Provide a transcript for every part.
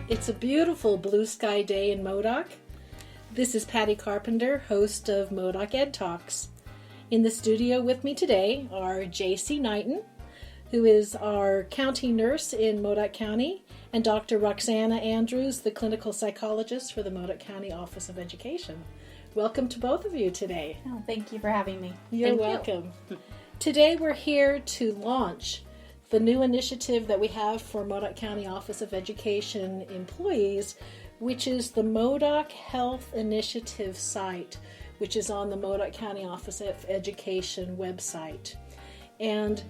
It's a beautiful blue sky day in Modoc. This is Patty Carpenter, host of Modoc Ed Talks. In the studio with me today are Jacee Knighton, who is our county nurse in Modoc County, and Dr. Roxana Andrews, the clinical psychologist for the Modoc County Office of Education. Welcome to both of you today. Oh, thank you for having me. You're welcome. Today we're here to launch the new initiative that we have for Modoc County Office of Education employees, which is the Modoc Health Initiative site, which is on the Modoc County Office of Education website. And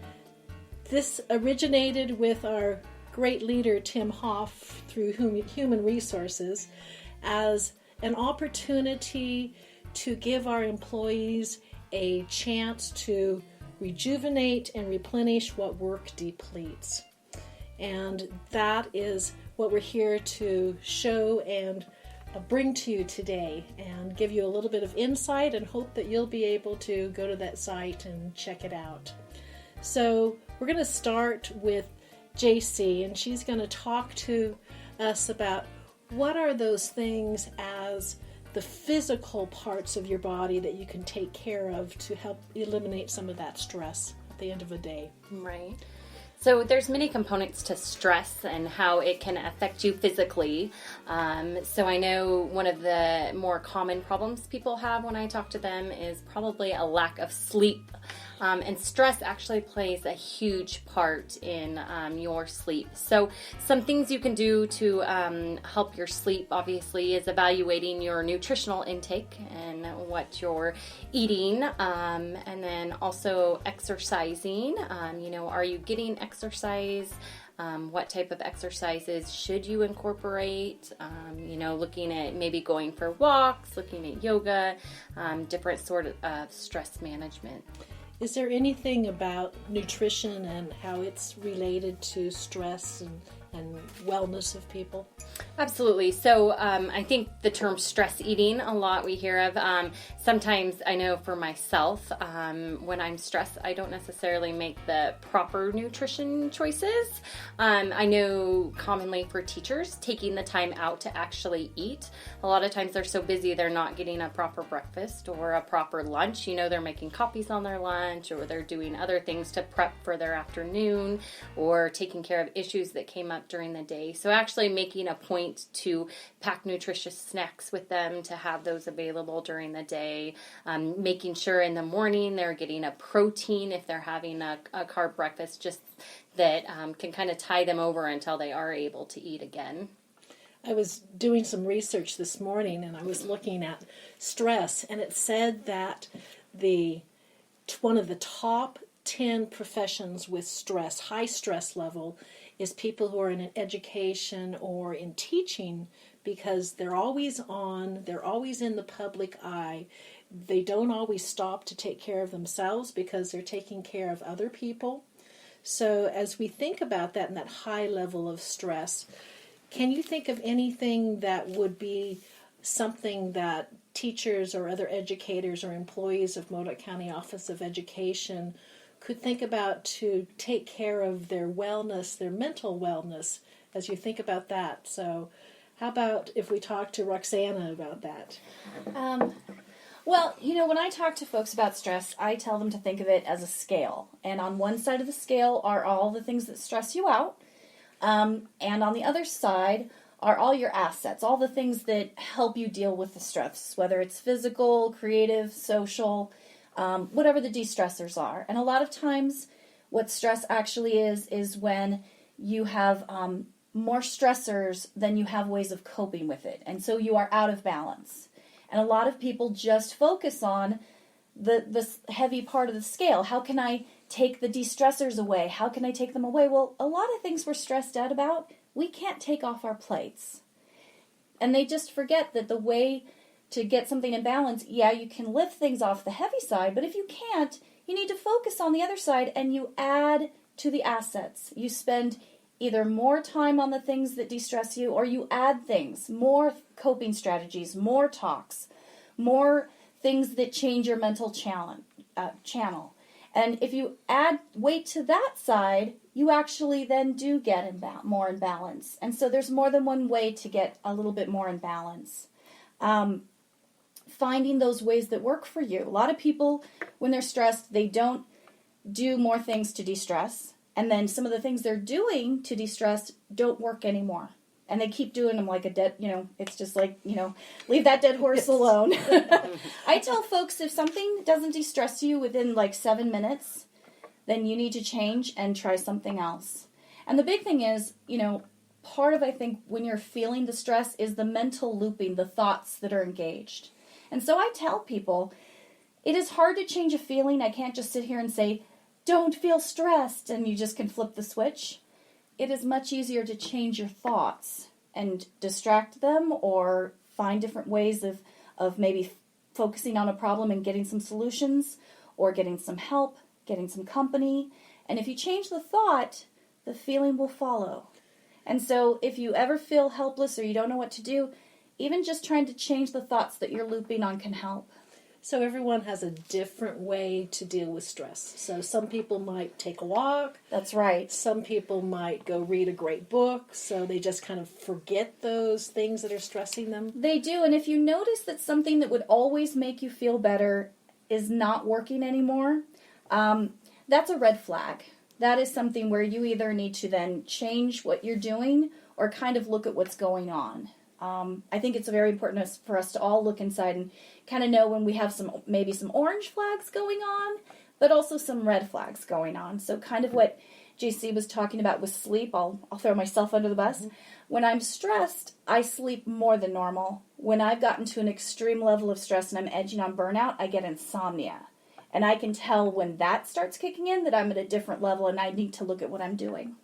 this originated with our great leader, Tim Hoff, through Human Resources, as an opportunity to give our employees a chance to rejuvenate and replenish what work depletes. And that is what we're here to show and bring to you today and give you a little bit of insight and hope that you'll be able to go to that site and check it out. So we're going to start with Jacee, and she's going to talk to us about what are those things as the physical parts of your body that you can take care of to help eliminate some of that stress at the end of the day. Right. So there's many components to stress and how it can affect you physically. So I know one of the more common problems people have when I talk to them is probably a lack of sleep. And stress actually plays a huge part in your sleep. So some things you can do to help your sleep, obviously, is evaluating your nutritional intake and what you're eating. And then also exercising. Are you getting exercise? What type of exercises should you incorporate? Looking at maybe going for walks, looking at yoga, different sort of stress management. Is there anything about nutrition and how it's related to stress and wellness of people? Absolutely. So I think the term stress eating, a lot we hear of. Sometimes I know for myself, when I'm stressed, I don't necessarily make the proper nutrition choices. I know commonly for teachers, taking the time out to actually eat. A lot of times they're so busy they're not getting a proper breakfast or a proper lunch. They're making copies on their lunch, or they're doing other things to prep for their afternoon, or taking care of issues that came up during the day. So actually making a point to pack nutritious snacks with them, to have those available during the day, making sure in the morning they're getting a protein if they're having a carb breakfast, just that can kind of tie them over until they are able to eat again. I was doing some research this morning and I was looking at stress, and it said that one of the top 10 professions with stress, high stress level, is people who are in education or in teaching, because they're always on, they're always in the public eye. They don't always stop to take care of themselves because they're taking care of other people. So as we think about that and that high level of stress, can you think of anything that would be something that teachers or other educators or employees of Modoc County Office of Education could think about to take care of their wellness, their mental wellness, as you think about that? So how about if we talk to Roxana about that? When I talk to folks about stress, I tell them to think of it as a scale. And on one side of the scale are all the things that stress you out. And on the other side are all your assets, all the things that help you deal with the stress, whether it's physical, creative, social, whatever the de-stressors are. And a lot of times what stress actually is when you have more stressors than you have ways of coping with it. And so you are out of balance. And a lot of people just focus on the heavy part of the scale. How can I take the de-stressors away? How can I take them away? Well, a lot of things we're stressed out about, we can't take off our plates. And they just forget that the way to get something in balance, you can lift things off the heavy side, but if you can't, you need to focus on the other side, and you add to the assets. You spend either more time on the things that de-stress you, or you add things, more coping strategies, more talks, more things that change your mental channel. And if you add weight to that side, you actually then do get more in balance. And so there's more than one way to get a little bit more in balance. Finding those ways that work for you. A lot of people, when they're stressed, they don't do more things to de-stress. And then some of the things they're doing to de-stress don't work anymore. And they keep doing them like a dead, it's just like, leave that dead horse alone. I tell folks, if something doesn't de-stress you within like 7 minutes, then you need to change and try something else. And the big thing is, part of, I think, when you're feeling the stress is the mental looping, the thoughts that are engaged. And so I tell people, it is hard to change a feeling. I can't just sit here and say, don't feel stressed, and you just can flip the switch. It is much easier to change your thoughts and distract them or find different ways of maybe focusing on a problem and getting some solutions or getting some help, getting some company. And if you change the thought, the feeling will follow. And so if you ever feel helpless or you don't know what to do, even just trying to change the thoughts that you're looping on can help. So everyone has a different way to deal with stress. So some people might take a walk. That's right. Some people might go read a great book, so they just kind of forget those things that are stressing them. They do, and if you notice that something that would always make you feel better is not working anymore, that's a red flag. That is something where you either need to then change what you're doing or kind of look at what's going on. I think it's very important for us to all look inside and kind of know when we have maybe some orange flags going on, but also some red flags going on. So kind of what Jacee was talking about with sleep, I'll throw myself under the bus. Mm-hmm. When I'm stressed, I sleep more than normal. When I've gotten to an extreme level of stress and I'm edging on burnout, I get insomnia. And I can tell when that starts kicking in that I'm at a different level and I need to look at what I'm doing.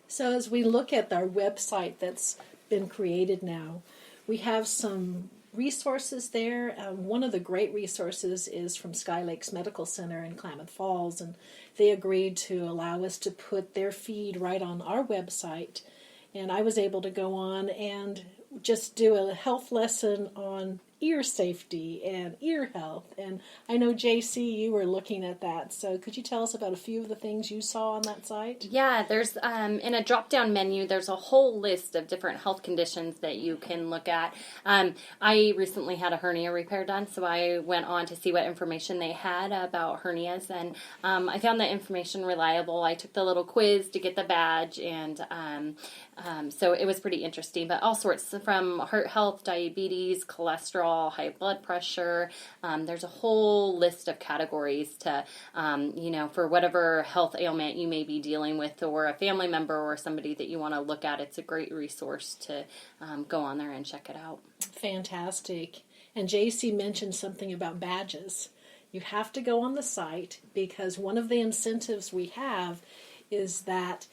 So as we look at our website that's been created now, we have some resources there. One of the great resources is from Sky Lakes Medical Center in Klamath Falls, and they agreed to allow us to put their feed right on our website. And I was able to go on and just do a health lesson on ear safety and ear health. And I know, Jacee, you were looking at that. So could you tell us about a few of the things you saw on that site? Yeah, there's in a drop-down menu, there's a whole list of different health conditions that you can look at. I recently had a hernia repair done, so I went on to see what information they had about hernias, and I found that information reliable. I took the little quiz to get the badge, and so it was pretty interesting, but all sorts from heart health, diabetes, cholesterol, high blood pressure. There's a whole list of categories to, for whatever health ailment you may be dealing with, or a family member or somebody that you want to look at. It's a great resource to go on there and check it out. Fantastic. And Jacee mentioned something about badges. You have to go on the site because one of the incentives we have is that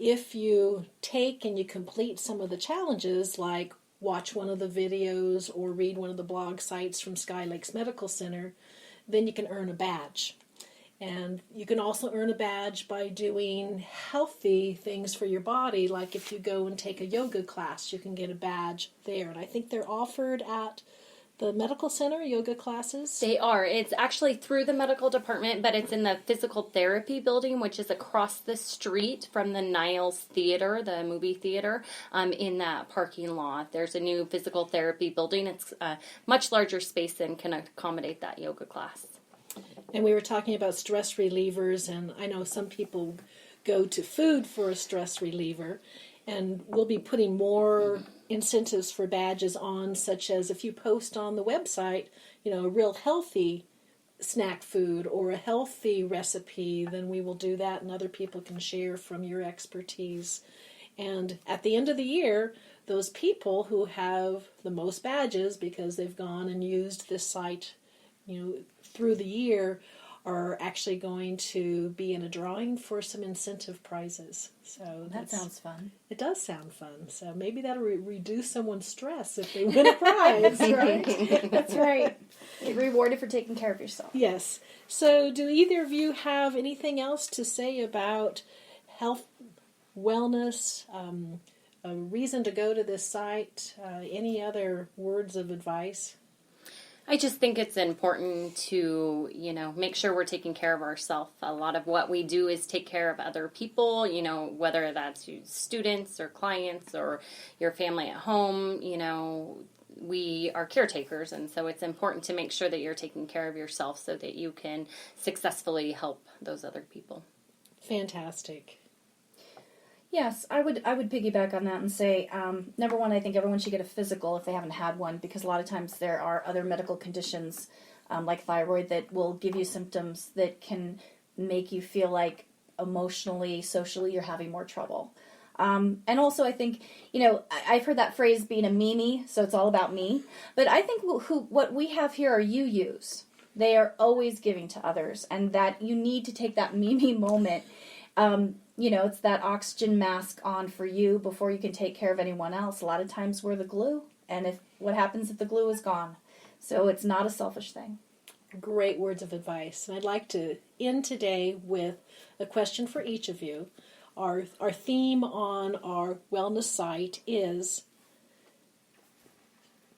if you take and you complete some of the challenges, like watch one of the videos or read one of the blog sites from Sky Lakes Medical Center, then you can earn a badge. And you can also earn a badge by doing healthy things for your body, like if you go and take a yoga class, you can get a badge there. And I think they're offered at the medical center, yoga classes? They are. It's actually through the medical department, but it's in the physical therapy building, which is across the street from the Niles Theater, the movie theater, in that parking lot. There's a new physical therapy building. It's a much larger space and can accommodate that yoga class. And we were talking about stress relievers, and I know some people go to food for a stress reliever, and we'll be putting more incentives for badges on, such as if you post on the website, a real healthy snack food or a healthy recipe, then we will do that and other people can share from your expertise. And at the end of the year, those people who have the most badges because they've gone and used this site, through the year, are actually going to be in a drawing for some incentive prizes. So that sounds fun. It does sound fun. So maybe that'll reduce someone's stress if they win a prize, right? That's right. Get rewarded for taking care of yourself. Yes. So do either of you have anything else to say about health, wellness, a reason to go to this site? Any other words of advice? I just think it's important to, make sure we're taking care of ourselves. A lot of what we do is take care of other people, whether that's students or clients or your family at home, we are caretakers. And so it's important to make sure that you're taking care of yourself so that you can successfully help those other people. Fantastic. Yes, I would piggyback on that and say, number one, I think everyone should get a physical if they haven't had one, because a lot of times there are other medical conditions like thyroid that will give you symptoms that can make you feel like emotionally, socially, you're having more trouble. And also I think, I've heard that phrase being a me, so it's all about me. But I think what we have here are you-yous. They are always giving to others, and that you need to take that me moment. It's that oxygen mask on for you before you can take care of anyone else. A lot of times we're the glue, and what happens if the glue is gone? So it's not a selfish thing. Great words of advice. And I'd like to end today with a question for each of you. Our theme on our wellness site is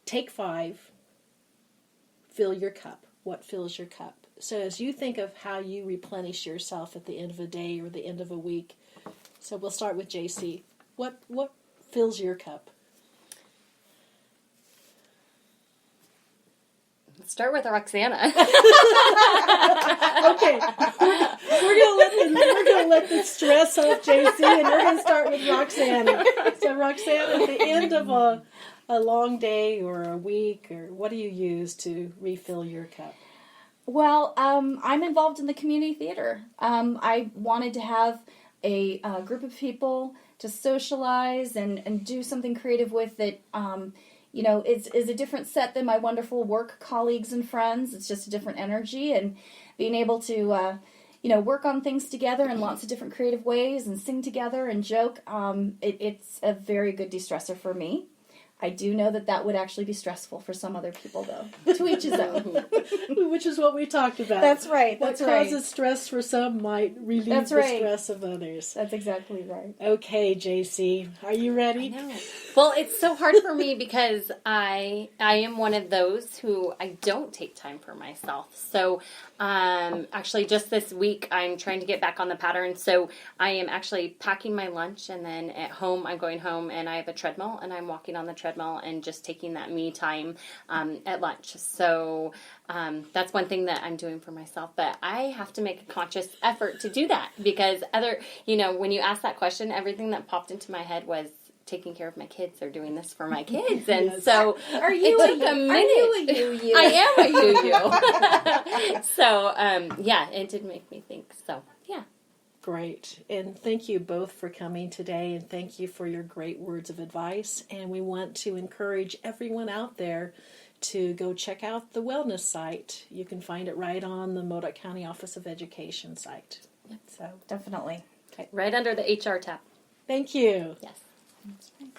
take 5, fill your cup. What fills your cup? So as you think of how you replenish yourself at the end of a day or the end of a week, so we'll start with Jacee. What fills your cup? Let's start with Roxana. Okay, we're gonna let the stress off Jacee, and we're gonna start with Roxana. So Roxana, at the end of a long day or a week, or what do you use to refill your cup? Well, I'm involved in the community theater. I wanted to have a group of people to socialize and do something creative with that, is a different set than my wonderful work colleagues and friends. It's just a different energy, and being able to, work on things together in lots of different creative ways and sing together and joke, it's a very good de-stressor for me. I do know that would actually be stressful for some other people, though. To each his own. Which is what we talked about. That's right. What causes stress for some might relieve the stress of others. That's exactly right. Okay, Jacee, are you ready? I know. Well, it's so hard for me because I am one of those who I don't take time for myself. So actually just this week I'm trying to get back on the pattern. So I am actually packing my lunch, and then at home I'm going home and I have a treadmill and I'm walking on the treadmill and just taking that me time at lunch. So that's one thing that I'm doing for myself, but I have to make a conscious effort to do that because when you asked that question, everything that popped into my head was taking care of my kids or doing this for my kids. And so it took a minute. Are you a you-you? I am a you-you. So, it did make me think. So, yeah. Great. And thank you both for coming today, and thank you for your great words of advice. And we want to encourage everyone out there to go check out the wellness site. You can find it right on the Modoc County Office of Education site. Yep. So definitely. Right under the HR tab. Thank you. Yes. That's right.